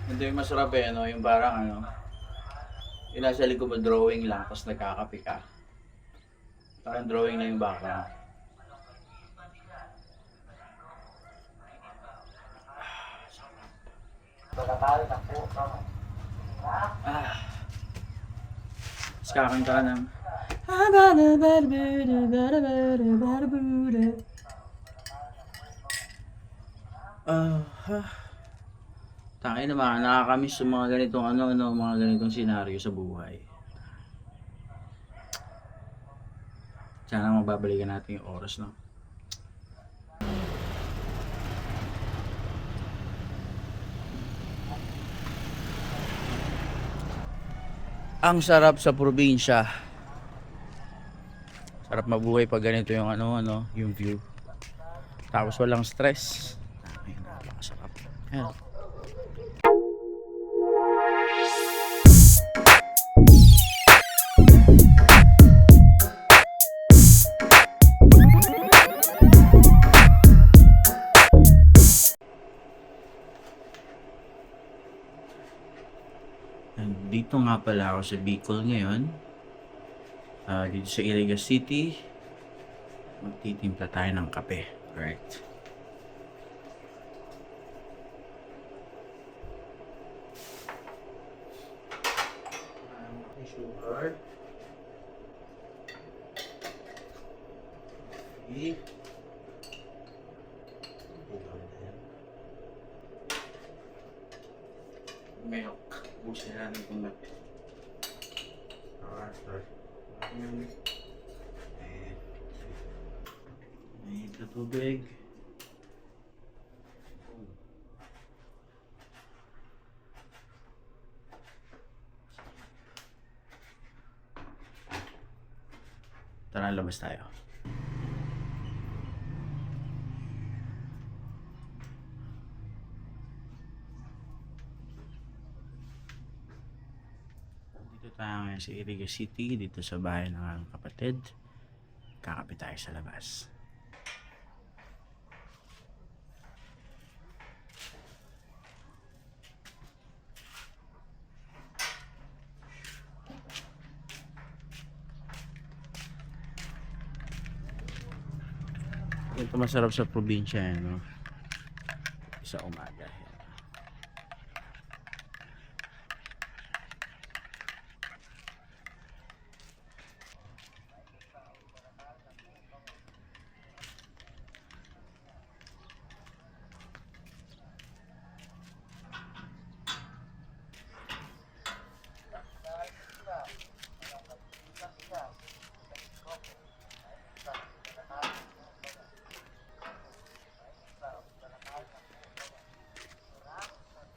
Ito yung masarap eh, ano, yung parang ano, yung nasa likod mo drawing lang, tapos nagkakape ka. Parang drawing na yung background. Ah, tapos kakanta ka ng tangin naman, nakakamiss yung mga ganitong ano, mga ganitong senaryo sa buhay. Sana mababalikan natin yung oras, no? Ang sarap sa probinsya. Sarap mabuhay pag ganito yung yung view. Tapos walang stress. Ay, napakasarap. Ayan. Dito nga pala ako sa Bicol ngayon. Dito sa Iriga City. Magtitimpla tayo ng kape. Alright. Sugar. Okay. Milk. Busin natin itong milk. Alright. May tubig. Tara, labas tayo. Dito tayo ngayon sa Iriga City, dito sa bahay ng aking kapatid. Kakape tayo sa labas. Ito masarap sa probinsya, no? Sa umaga.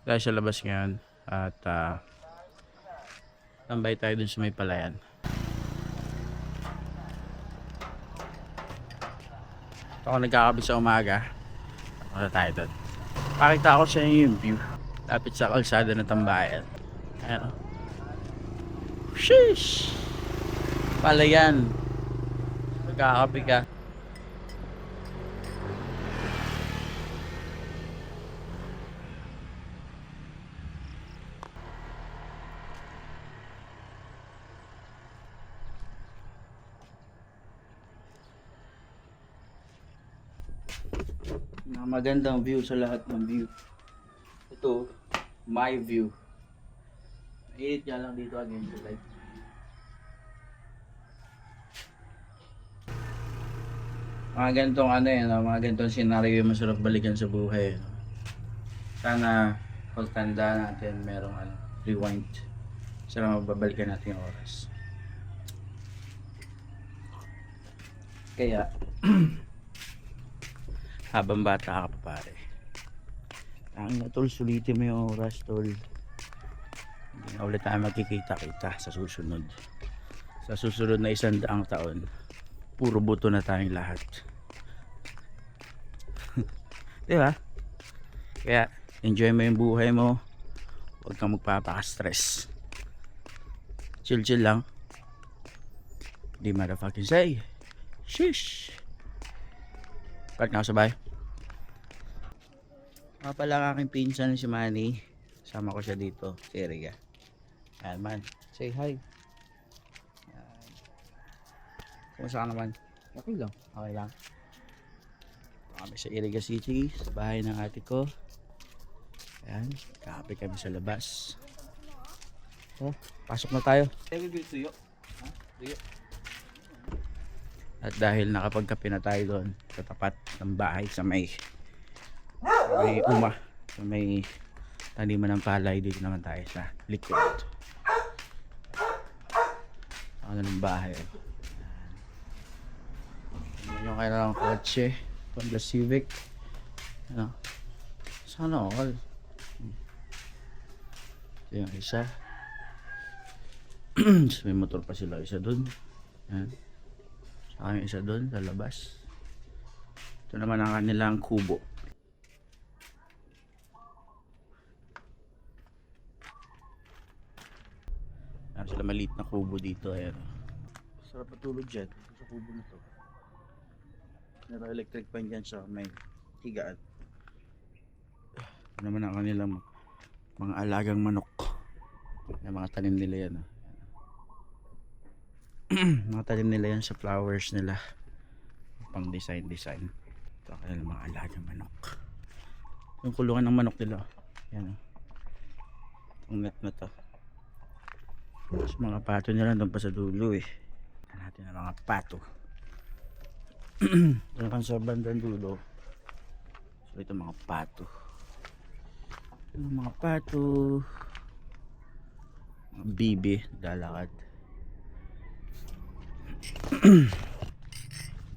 Tayo sa labas ngayon at tambay tayo dun sa may palayan. Ako nagkakabit sa umaga. Wala tayo dun. Pakita ko sa inyo yung view. Lapit sa kalsada ng tambayan. Ayan o. Sheesh! Palayan. Nagkakape ka. Magandang view sa lahat ng view. Ito, my view. Mainit nga lang dito against the light. Mga ganitong mga ganitong senaryo yung masarap balikan sa buhay. Sana pagtanda natin merong rewind. Sana mababalikan natin yung oras. Kaya habang bata ka pa pare, ang tol, sulitin mo yung oras tol. Hindi na ulit tayo magkikita-kita sa susunod. Sa susunod na 100 taon, puro buto na tayong lahat. Diba? Kaya enjoy mo yung buhay mo. Huwag kang magpapaka-stress. Chill lang. Di motherfucking say shish. Cut nga sabay. Pala ang aking pinsan si Manny. Sama ko siya dito, si Erica. Ayan man, say hi. Ayan. Kumusta ka naman? Okay lang. Okay lang. Kami sa Iriga City, sa bahay ng ate ko. Ayan, kape kami sa labas. So, pasok na tayo. Tuyo. Ha? Tuyo. At dahil nakapagkape na tayo doon sa tapat ng bahay sa may sa may taniman ng palay, dito naman tayo sa likod. Ano ng bahay. Ayan yung kailangang kotse. Honda Civic. Ano? Sana all. Ito yung isa. So, may motor pa sila. Isa dun. Ayan. Saka yung isa dun sa labas. Ito naman ang kanilang kubo. Meron sila maliit na kubo dito. Ayan. Sarap patulog dyan. Sa kubo na to. Meron electric fan dyan sa may higaan. Ito naman ang kanilang mga alagang manok. Yung mga tanim nila yan. Mga tanim nila yan sa flowers nila. Pang design. Ito ang kanilang mga alagang manok. Yung kulungan ng manok nila. Yan. Ang net na to. Tapos mga pato nila doon pa sa dulo eh. Ito natin ang mga pato. Ito naman sa bandang dulo. So ito mga pato. Ito mga pato. Mga bibi. Dalakad.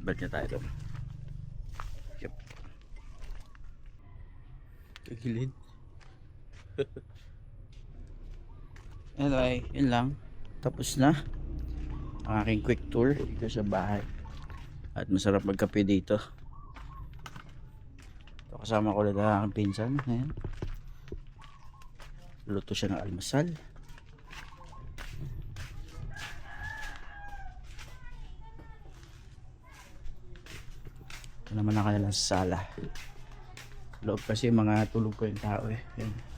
Balik na tayo doon. Yep. Kagilid. Anyway, yun lang. Tapos na ang aking quick tour dito sa bahay. At masarap magkape dito. Ito, kasama ko ulit ang aking pinsan. Ayan. Luto siya ng almasal. Ito naman ang kanilang sala. Loob kasi mga tulog ko yung tao eh. Ayan.